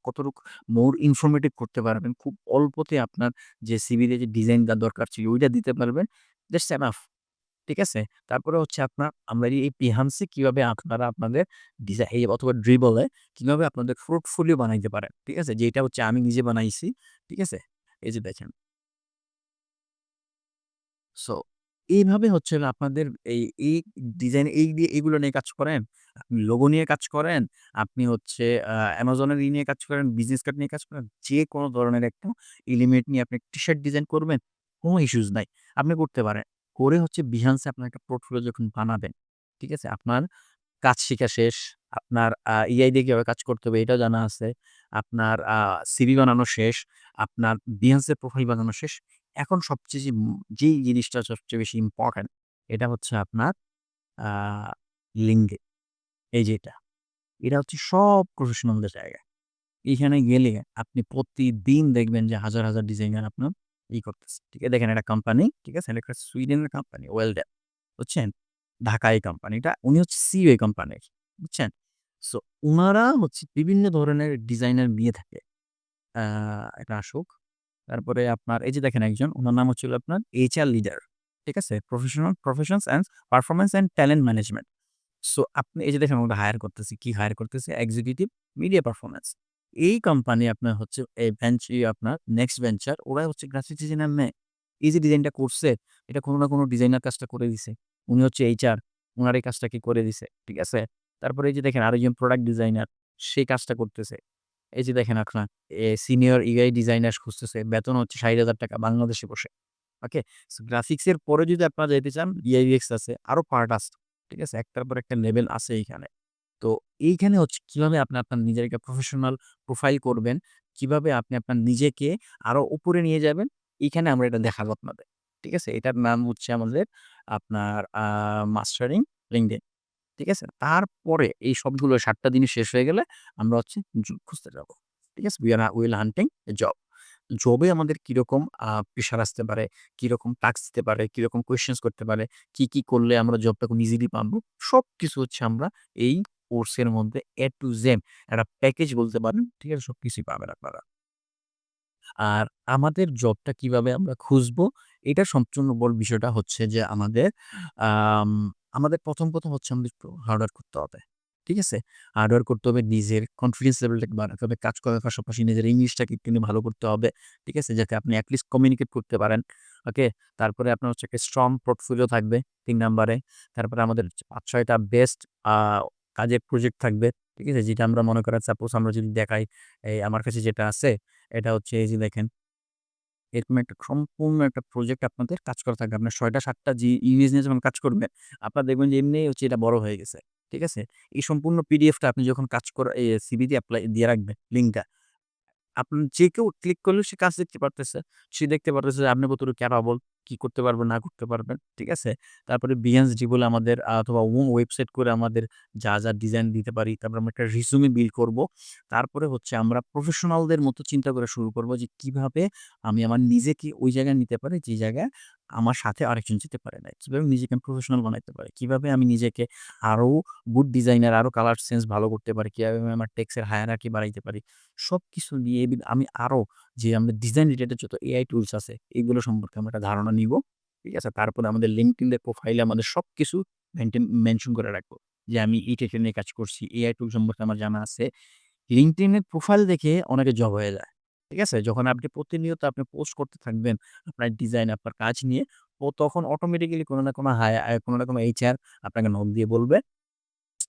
কতটুকু মোর ইনফরমেটিভ করতে পারবেন, খুব অল্পতে আপনার যে সিভিতে যে ডিজাইনটা দরকার ছিল ওইটা দিতে পারবেন। Just enough. ঠিক আছে? তারপরে হচ্ছে আপনার আমরা এই Behance এ কিভাবে আপনারা আপনাদের এই অথবা Dribbble এ কিভাবে আপনাদের পোর্টফোলিও বানাইতে পারেন। ঠিক আছে? যেটা হচ্ছে আমি নিজে বানাইছি। ঠিক আছে? এই যে দেখেন। সো এইভাবে হচ্ছে হলো আপনাদের এই ডিজাইন এগুলো নিয়ে কাজ করেন, আপনি লোগো নিয়ে কাজ করেন, আপনি হচ্ছে Amazon এর নিয়ে কাজ করেন, বিজনেস কার্ড নিয়ে কাজ করেন। যেকোনো ধরনের একটা এলিমেন্ট নিয়ে আপনি টি-শার্ট ডিজাইন করবেন, কোনো ইস্যুস নাই। আপনি করতে পারেন। করে হচ্ছে Behance এ আপনার একটা পোর্টফোলিও যখন বানাবেন, ঠিক আছে? আপনার কাজ শিখা শেষ। আপনার এআই দিয়ে কিভাবে কাজ করতে হবে এটাও জানা আছে। আপনার সিভি বানানো শেষ। আপনার Behance এর প্রোফাইল বানানো শেষ। এখন সবচেয়ে যেই জিনিসটা সবচেয়ে বেশি ইম্পোর্টেন্ট এটা হচ্ছে আপনার আ LinkedIn এই যে এটা। এটা হচ্ছে সব প্রফেশনালদের জায়গা। এখানে গেলে আপনি প্রতিদিন দেখবেন যে হাজার ডিজাইনার আপনার করতেছে। ঠিক আছে? দেখেন একটা কোম্পানি, ঠিক আছে? এটা একটা সুইডেনের কোম্পানি ওয়েলডেন। বুঝছেন? ঢাকা এই কোম্পানিটা। উনি হচ্ছে সিইও এই কোম্পানির। বুঝছেন? সো উনারা হচ্ছে বিভিন্ন ধরনের ডিজাইনার নিয়ে থাকে। আ এটা আসুক। তারপরে আপনার এই যে দেখেন একজন উনার নাম হচ্ছে হলো আপনার এইচআর লিডার। ঠিক আছে? Professions and performance and talent management. So আপনি এই যে দেখেন ওরা হায়ার করতেছে। কি হায়ার করতেছে? Executive media performance. এই কোম্পানি আপনার হচ্ছে এই আপনার নেক্সট ভেঞ্চার ওরা হচ্ছে গ্রাফিক ডিজাইনার নেয়। এই যে ডিজাইনটা করছে এটা কোনো না কোনো ডিজাইনার কাজটা করে দিছে। উনি হচ্ছে এইচআর উনার এই কাজটা কি করে দিছে। ঠিক আছে? তারপরে এই যে দেখেন আরেকজন প্রোডাক্ট ডিজাইনার সে কাজটা করতেছে। এই যে দেখেন আপনার সিনিয়র ইউআই ডিজাইনার খুঁজতেছে। বেতন হচ্ছে ৳৬০,০০০ বাংলাদেশে বসে। ওকে? সো গ্রাফিক্স এর পরে যদি আপনারা যাইতে চান, ইউআই/ইউএক্স আছে, আরো পার্ট আছে। ঠিক আছে? একটার পর একটা লেভেল আছে এইখানে। তো এইখানে হচ্ছে কিভাবে আপনি আপনার নিজের একটা প্রফেশনাল প্রোফাইল করবেন, কিভাবে আপনি আপনার নিজেকে আরো উপরে নিয়ে যাবেন, এইখানে আমরা এটা দেখাবো আপনাদের। ঠিক আছে? এটার নাম হচ্ছে আমাদের আপনার মাস্টারিং LinkedIn। ঠিক আছে? তারপরে এই সবগুলো ৭ টা জিনিস শেষ হয়ে গেলে আমরা হচ্ছে জব খুঁজতে যাবো। ঠিক আছে? Will hunting A job. জবে আমাদের কিরকম প্রেশার আসতে পারে, কিরকম টাস্ক দিতে পারে, কিরকম কোয়েশ্চেনস করতে পারে, কি করলে আমরা জবটা খুব ইজিলি পাবো। সবকিছু হচ্ছে আমরা এই কোর্সের মধ্যে A to Z একটা প্যাকেজ বলতে পারেন। ঠিক আছে? সবকিছুই পাবেন আপনারা। আর আমাদের জবটা কিভাবে আমরা খুঁজবো, এটার সম্পূর্ণ বড় বিষয়টা হচ্ছে যে আম আমাদের ১ম হচ্ছে আমাদের একটু হার্ডওয়ার্ক করতে হবে। ঠিক আছে? হার্ডওয়ার্ক করতে হবে, নিজের কনফিডেন্স লেভেলটাকে বাড়াতে হবে, কাজ করার পাশাপাশি নিজের ইংলিশটাকে একটুখানি ভালো করতে হবে। ঠিক আছে? যাতে আপনি এট লিস্ট কমিউনিকেট করতে পারেন। ওকে? তারপরে আপনার হচ্ছে একটা স্ট্রং পোর্টফোলিও থাকবে ৩ নাম্বারে। তারপরে আমাদের ৫-৬ টা বেস্ট আ কাজের প্রজেক্ট থাকবে। ঠিক আছে? যেটা আমরা মনে করেন সাপোজ আমরা যদি দেখাই, এই আমার কাছে যেটা আছে এটা হচ্ছে এই যে দেখেন, এরকম একটা সম্পূর্ণ একটা প্রজেক্ট আপনাদের কাজ করা থাকবে। আপনার ৬ টা ৭ টা ইমেজ নিয়ে যখন কাজ করবেন, আপনারা দেখবেন যে এমনিই হচ্ছে এটা বড় হয়ে গেছে। ঠিক আছে? এই সম্পূর্ণ পিডিএফটা আপনি যখন কাজ করা সিভি দিয়ে দিয়ে রাখবেন লিঙ্কটা। যে কেউ ক্লিক করলেও সে কাজ দেখতে পারতেছে। সে দেখতে পারতেছে যে আপনি কতটুকু ক্যাপাবল, কি করতে পারবেন, না করতে পারবেন। ঠিক আছে? তারপরে Behance বলে আমাদের অথবা ওয়েবসাইট করে আমাদের যা ডিজাইন দিতে পারি। তারপরে আমরা একটা রিজুমে বিল্ড করব। তারপরে হচ্ছে আমরা প্রফেশনালদের মতো চিন্তা করা শুরু করব যে কিভাবে আমি আমার নিজেকে ওই জায়গায় নিতে পারি যে জায়গায় আমার সাথে আরেকজন যেতে পারে নাই। কিভাবে নিজেকে আমি প্রফেশনাল বানাইতে পারি। কিভাবে আমি নিজেকে আরো গুড ডিজাইনার, আরো কালার সেন্স ভালো করতে পারি। কিভাবে আমি আমার টেক্সটের হায়ারার্কি বাড়াইতে পারি। সবকিছু নিয়ে আমি আরো যে আমরা ডিজাইন রিলেটেড যত এআই টুলস আছে এগুলো সম্পর্কে আমরা একটা ধারণা নিবো। ঠিক আছে? তারপরে আমাদের LinkedIn এর প্রোফাইলে আমাদের সবকিছু মেনশন করে রাখবো। যে আমি এইটা নিয়ে কাজ করছি। এআই টুল সম্পর্কে আমার জানা আছে। LinkedIn এর প্রোফাইল দেখে অনেকে জব হয়ে যায়। ঠিক আছে? যখন আপনি প্রতিনিয়ত আপনি পোস্ট করতে থাকবেন আপনার ডিজাইন, আপনার কাজ নিয়ে, তখন অটোমেটিক্যালি কোনো না কোনো কোনো না কোনো HR আপনাকে নক দিয়ে বলবে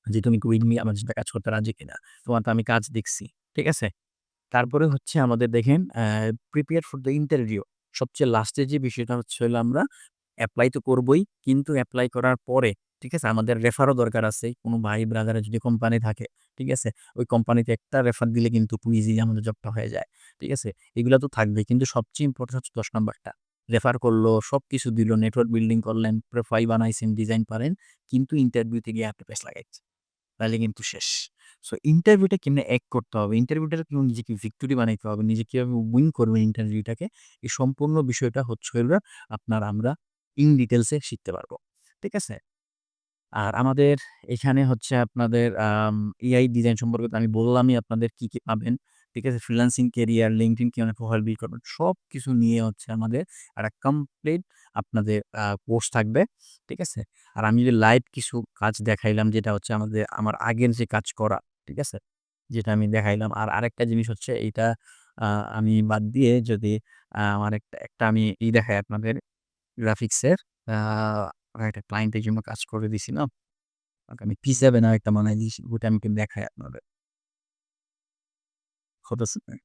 যে, "তুমি কি উইথ মি আমার সাথে কাজ করতে রাজি কিনা? তোমার তো আমি কাজ দেখছি।" ঠিক আছে? তারপরে হচ্ছে আমাদের দেখেন প্রিপেয়ার ফর দ্য ইন্টারভিউ। সবচেয়ে লাস্টে যে বিষয়টা হচ্ছে হলো আমরা এপ্লাই তো করবই। কিন্তু এপ্লাই করার পরে, ঠিক আছে? আমাদের রেফারও দরকার আছে। কোন ভাই ব্রাদারের যদি কোম্পানি থাকে, ঠিক আছে? ওই কোম্পানিতে একটা রেফার দিলে কিন্তু খুব ইজিলি আমাদের জবটা হয়ে যায়। ঠিক আছে? এগুলা তো থাকবেই। কিন্তু সবচেয়ে ইম্পোর্টেন্ট হচ্ছে ১০ নাম্বারটা। রেফার করলো, সবকিছু দিল, নেটওয়ার্ক বিল্ডিং করলেন, প্রোফাইল বানাইছেন, ডিজাইন পারেন। কিন্তু ইন্টারভিউতে গিয়ে আপনি প্যাচ লাগাইছেন। তাইলে কিন্তু শেষ। সো ইন্টারভিউটা কেমনে করতে হবে? ইন্টারভিউটাকে কেমন নিজেকে ভিক্টোরি বানাইতে হবে, নিজে কিভাবে উইন করবেন ইন্টারভিউটাকে, এই সম্পূর্ণ বিষয়টা হচ্ছে হলো আমরা ইন ডিটেইলস এ শিখতে পারবো। ঠিক আছে? আর আমাদের এখানে হচ্ছে আপনাদের এআই ডিজাইন সম্পর্কে তো আমি বললামই আপনাদের কি পাবেন। ঠিক আছে? ফ্রিল্যান্সিং ক্যারিয়ার, LinkedIn কিভাবে প্রোফাইল বিল্ড করবেন, সবকিছু নিয়ে হচ্ছে আমাদের একটা কমপ্লিট আপনাদের কোর্স থাকবে। ঠিক আছে? আর আমি যে লাইভ কিছু কাজ দেখাইলাম যেটা হচ্ছে আমার আগের যে কাজ করা, ঠিক আছে? যেটা আমি দেখাইলাম। আর আরেকটা জিনিস হচ্ছে এইটা আ আমি বাদ দিয়ে যদি আমার একটা আমি দেখাই আপনাদের গ্রাফিক্সের আ একটা ক্লায়েন্টের জন্য কাজ করে দিছিলাম। ওকে আমি পিজ্জা বানায় একটা বানায় দিয়েছি। ওটা আমি একটু দেখাই আপনাদের। হতেছে না।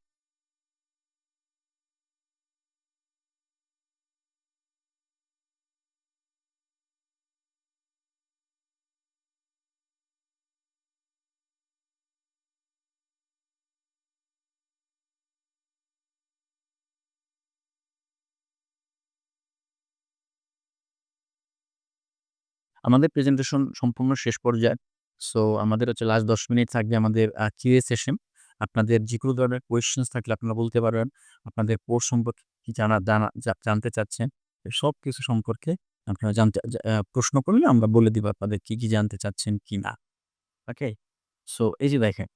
আমাদের প্রেজেন্টেশন সম্পূর্ণ শেষ পর্যায়ে। সো আমাদের হচ্ছে লাস্ট ১০ মিনিট থাকবে আমাদের কিউএ সেশন। আপনাদের যেকোনো ধরনের কোয়েশ্চেনস থাকলে আপনারা বলতে পারবেন। আপনাদের কোর্স সম্পর্কে কি জানা জানা জা জানতে চাচ্ছেন, সবকিছু সম্পর্কে আপনারা জানতে জা আ প্রশ্ন করলে আমরা বলে দিব আপনাদের কি জানতে চাচ্ছেন, কি না। ওকে? সো এই যে দেখেন,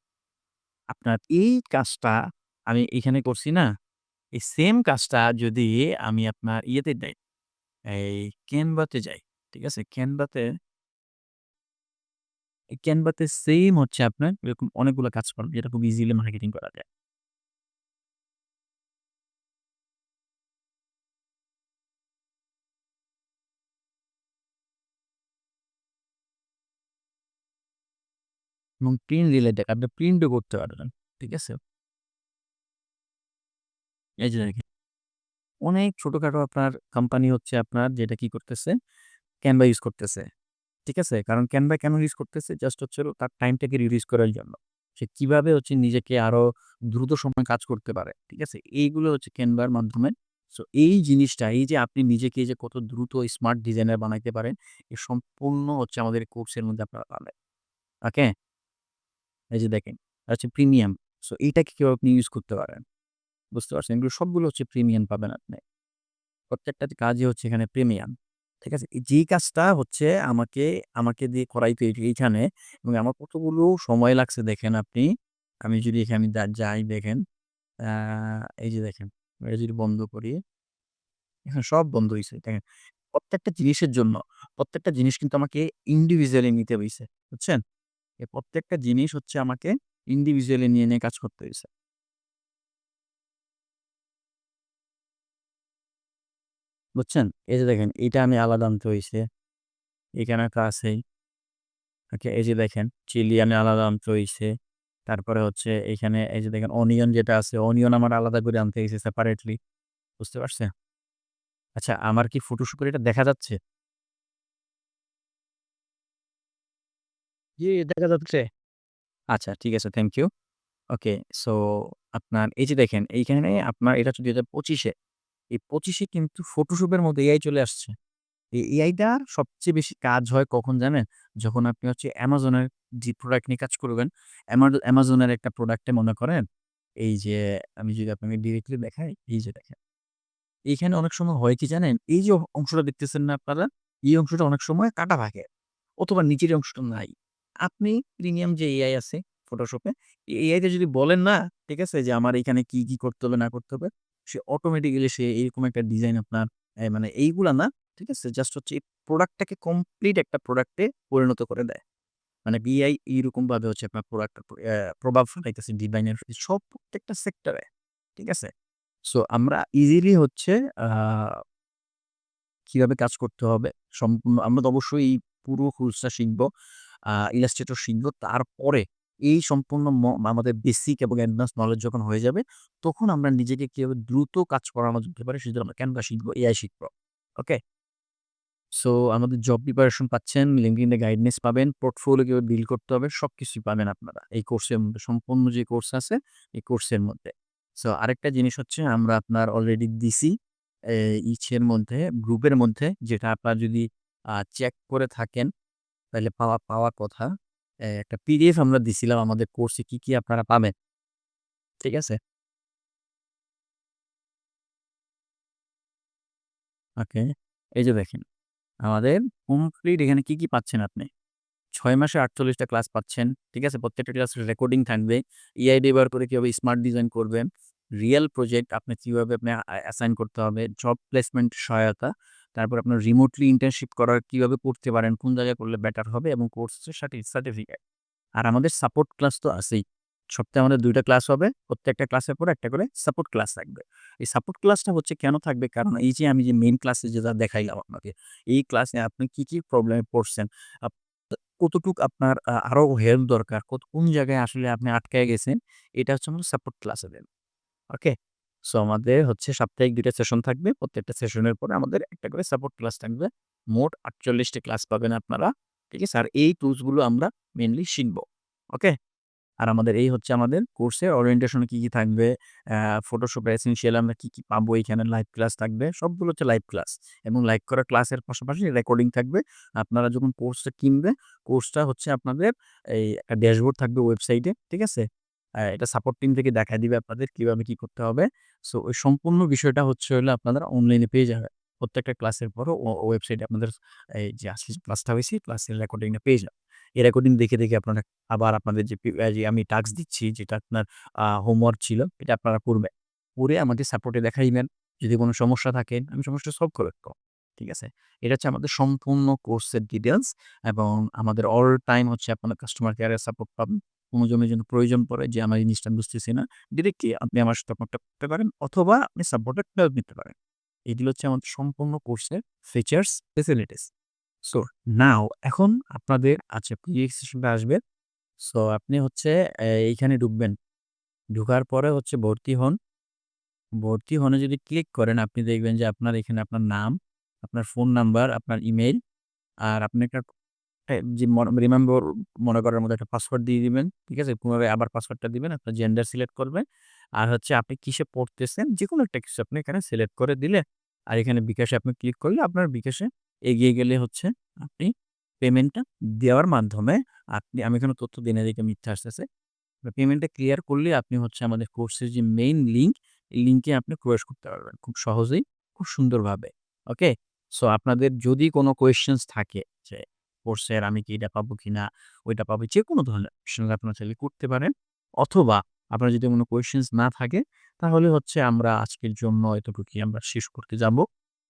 আপনার এই কাজটা আমি এখানে করছি না? এই সেম কাজটা যদি আমি আপনার ইয়েতে যাই, এই Canva তে যাই। ঠিক আছে? Canva তে সেইম হচ্ছে আপনার এরকম অনেকগুলো কাজ পাবেন যেটা খুব ইজিলি মার্কেটিং করা যায়। এবং প্রিন্ট রিলেটেড আপনি প্রিন্টও করতে পারবেন। ঠিক আছে? এই যে দেখেন, অনেক ছোটখাটো আপনার কোম্পানি হচ্ছে আপনার যেটা কি করতেছে, Canva ইউজ করতেছে। ঠিক আছে? কারণ Canva কেন ইউজ করতেছে? জাস্ট হচ্ছে হলো তার টাইমটাকে রিডিউস করার জন্য। সে কিভাবে হচ্ছে নিজেকে আরো দ্রুত সময়ে কাজ করতে পারে। ঠিক আছে? এইগুলো হচ্ছে Canva র মাধ্যমে। সো এই জিনিসটা, এই যে আপনি নিজেকে এই যে কত দ্রুত স্মার্ট ডিজাইনার বানাইতে পারেন, এ সম্পূর্ণ হচ্ছে আমাদের কোর্সের মধ্যে আপনারা পাবেন। ওকে? এই যে দেখেন, এটা হচ্ছে প্রিমিয়াম। সো এইটাকে কিভাবে আপনি ইউজ করতে পারেন। বুঝতে পারছেন? এগুলো সবগুলো হচ্ছে প্রিমিয়াম পাবেন আপনি। প্রত্যেকটা কাজই হচ্ছে এখানে প্রিমিয়াম। ঠিক আছে? যেই কাজটা হচ্ছে আমাকে দিয়ে করাইতো এইখানে, এবং আমার কতগুলো সময় লাগছে দেখেন আপনি। আমি যদি এখানে যাই দেখেন, আ এই যে দেখেন, এটা যদি বন্ধ করি, এখানে সব বন্ধ হইছে। দেখেন, প্রত্যেকটা জিনিসের জন্য, প্রত্যেকটা জিনিস কিন্তু আমাকে ইন্ডিভিজুয়ালি নিতে হইছে। বুঝছেন? এই প্রত্যেকটা জিনিস হচ্ছে আমাকে ইন্ডিভিজুয়ালি নিয়ে কাজ করতে হইছে। বুঝছেন? এই যে দেখেন, এইটা আমি আলাদা আনতে হইছে। এখানে একটা আছেই। ওকে, এই যে দেখেন চিলি আলাদা আনতে হইছে। তারপরে হচ্ছে এইখানে এই যে দেখেন অনিয়ন যেটা আছে, অনিয়ন আমার আলাদা করে আনতে হইছে সেপারেটলি। বুঝতে পারছেন? আচ্ছা, আমার কি ফটোশপের এটা দেখা যাচ্ছে? জি, দেখা যাচ্ছে। আচ্ছা, ঠিক আছে, থ্যাংক ইউ। ওকে, সো আপনার এই যে দেখেন এইখানে আপনার এটা হচ্ছে ২০২৫ এ। এই ২৫ এ কিন্তু ফটোশপের মধ্যে এআই চলে আসছে। এই এআইটার সবচেয়ে বেশি কাজ হয় কখন জানেন? যখন আপনি হচ্ছে Amazon এর যে প্রোডাক্ট নিয়ে কাজ করবেন, Amazon এর একটা প্রোডাক্টে মনে করেন, এই যে আমি যদি আপনাকে ডিরেক্টলি দেখাই, এই যে দেখেন। এইখানে অনেক সময় হয় কি জানেন? এই যে অংশটা দেখতেছেন না আপনারা? এই অংশটা অনেক সময় কাটা থাকে। অথবা নিচের অংশটা নাই। আপনি প্রিমিয়াম যে এআই আছে Photoshop এ, এই এআই তে যদি বলেন না, ঠিক আছে? যে আমার এখানে কি করতে হবে না করতে হবে, সে অটোমেটিক্যালি সে এরকম একটা ডিজাইন আপনার, মানে এইগুলা না, ঠিক আছে? জাস্ট হচ্ছে এই প্রোডাক্টটাকে কমপ্লিট একটা প্রোডাক্টে পরিণত করে দেয়। মানে বিআই এইরকমভাবে হচ্ছে আপনার প্রোডাক্টের প্রভাব ফেলাইতেছে ডিজাইনের সব প্রত্যেকটা সেক্টরে। ঠিক আছে? সো আমরা ইজিলি হচ্ছে আ কিভাবে কাজ করতে হবে সম্পূর্ণ আমরা তো অবশ্যই এই পুরো কোর্সটা শিখব। Illustrator শিখব। তারপরে এই সম্পূর্ণ আমাদের বেসিক এবং অ্যাডভান্স নলেজ যখন হয়ে যাবে, তখন আমরা নিজেকে কিভাবে দ্রুত কাজ করানো যেতে পারে সেজন্য আমরা Canva শিখব, এআই শিখব। ওকে? সো আমাদের জব প্রিপারেশন পাচ্ছেন, LinkedIn এ গাইডেন্স পাবেন, পোর্টফোলিও কিভাবে বিল্ড করতে হবে সবকিছুই পাবেন আপনারা এই কোর্সের মধ্যে। সম্পূর্ণ যে কোর্স আছে এই কোর্সের মধ্যে। সো আরেকটা জিনিস হচ্ছে আমরা আপনার অলরেডি দিছি এ ইসের মধ্যে, গ্রুপের মধ্যে, যেটা আপনারা যদি চেক করে থাকেন তাইলে পাওয়ার কথা। একটা পিডিএফ আমরা দিছিলাম আমাদের কোর্সে কি আপনারা পাবেন। ঠিক আছে? ওকে। এই যে দেখেন, আমাদের কমপ্লিট এখানে কি পাচ্ছেন আপনি? ৬ মাসে ৪৮ টা ক্লাস পাচ্ছেন। ঠিক আছে? প্রত্যেকটা ক্লাসের রেকর্ডিং থাকবে। এআই ব্যবহার করে কিভাবে স্মার্ট ডিজাইন করবেন। রিয়াল প্রজেক্ট আপনি কিভাবে অ্যাসাইন করতে হবে। জব প্লেসমেন্ট সহায়তা। তারপর আপনার রিমোটলি ইন্টার্নশিপ করার কিভাবে করতে পারেন, কোন জায়গায় করলে বেটার হবে, এবং কোর্সের সার্টিফিকেট। আর আমাদের সাপোর্ট ক্লাস তো আছেই। সপ্তাহে আমাদের ২ টা ক্লাস হবে। প্রত্যেকটা ক্লাসের পরে একটা করে সাপোর্ট ক্লাস থাকবে। এই সাপোর্ট ক্লাসটা হচ্ছে কেন থাকবে? কারণ এই যে আমি যে মেইন ক্লাসে যেটা দেখাইলাম আপনাকে, এই ক্লাসে আপনি কি প্রবলেমে পড়ছেন, আপ কতটুক আপনার আরো হেল্প দরকার, কোন জায়গায় আসলে আপনি আটকায় গেছেন, এটা হচ্ছে আমরা সাপোর্ট ক্লাসে দেব। ওকে? সো আমাদের হচ্ছে সাপ্তাহিক ২ টা সেশন থাকবে। প্রত্যেকটা সেশনের পরে আমাদের একটা করে সাপোর্ট ক্লাস থাকবে। মোট ৪৮ টি ক্লাস পাবেন আপনারা। ঠিক আছে? আর এই টুলস গুলো আমরা মেইনলি শিখব। ওকে? আর আমাদের এই হচ্ছে আমাদের কোর্সের ওরিয়েন্টেশন এ কি থাকবে, Photoshop এসেনশিয়াল আমরা কি পাবো, এখানে লাইভ ক্লাস থাকবে। সবগুলো হচ্ছে লাইভ ক্লাস, এবং লাইভ করা ক্লাসের পাশাপাশি রেকর্ডিং থাকবে। আপনারা যখন কোর্সটা কিনবে, কোর্সটা হচ্ছে আপনাদের এই একটা ড্যাশবোর্ড থাকবে ওয়েবসাইটে। ঠিক আছে? এটা সাপোর্ট টিম থেকে দেখায় দিবে আপনাদের কিভাবে কি করতে হবে। সো ওই সম্পূর্ণ বিষয়টা হচ্ছে হলো আপনারা অনলাইনে পেয়ে যাবেন। প্রত্যেকটা ক্লাসের পরও ওয়েবসাইটে আপনাদের এই যে আজকে ক্লাসটা হইছে, ক্লাসের রেকর্ডিংটা পেয়ে যাবেন। এই রেকর্ডিং দেখে আপনারা আবার আপনাদের যে আমি টাস্ক দিচ্ছি, যেটা আপনার হোমওয়ার্ক ছিল, এটা আপনারা করবেন। করে আমাকে সাপোর্টে দেখাইবেন। যদি কোন সমস্যা থাকে, আমি সমস্যা সলভ করে দেব। ঠিক আছে? এটা হচ্ছে আমাদের সম্পূর্ণ কোর্সের ডিটেইলস, এবং আমাদের অল টাইম হচ্ছে আপনারা কাস্টমার কেয়ারে সাপোর্ট পাবেন। কোন জনের জন্য প্রয়োজন পড়ে যে আমার এই জিনিসটা আমি বুঝতেছি না, ডিরেক্টলি আপনি আমার সাথে কনট্যাক্ট করতে পারেন, অথবা আপনি সাপোর্টের হেল্প নিতে পারেন। এগুলো হচ্ছে আমাদের সম্পূর্ণ কোর্সের ফিচারস, ফেসিলিটিস। সো নাও এখন আপনাদের আচ্ছা প্রিয় সেশনটা আসবে। সো আপনি হচ্ছে এইখানে ঢুকবেন। ঢুকার পরে হচ্ছে ভর্তি হন। ভর্তি হনে যদি ক্লিক করেন, আপনি দেখবেন যে আপনার এখানে আপনার নাম, আপনার ফোন নাম্বার, আপনার ইমেইল, আর আপনি একটা যে রিমেম্বার মনে করার মতো একটা পাসওয়ার্ড দিয়ে দিবেন। ঠিক আছে? পুনরায় আবার পাসওয়ার্ডটা দিবেন। আপনার জেন্ডার সিলেক্ট করবেন। আর হচ্ছে আপনি কিসে পড়তেছেন যেকোনো একটা কিছু আপনি এখানে সিলেক্ট করে দিলে আর এখানে বিকাশে আপনি ক্লিক করলে আপনার বিকাশে এগিয়ে গেলে হচ্ছে আপনি পেমেন্টটা দেওয়ার মাধ্যমে আমি এখানে তথ্য দিই নাই দেখে মিথ্যা আসতেছে। পেমেন্টটা ক্লিয়ার করলে আপনি হচ্ছে আমাদের কোর্সের যে মেইন লিঙ্ক, এই লিঙ্কে আপনি প্রবেশ করতে পারবেন খুব সহজেই, খুব সুন্দরভাবে। ওকে? সো আপনাদের যদি কোনো কোয়েশ্চেনস থাকে যে কোর্সের আমি কি এটা পাবো কিনা, ওইটা পাবো যেকোনো ধরনের কোয়েশ্চেন আপনারা চাইলে করতে পারেন। অথবা আপনার যদি কোনো কোয়েশ্চেনস না থাকে তাহলে হচ্ছে আমরা আজকের জন্য এতটুকুই আমরা শেষ করতে যাবো।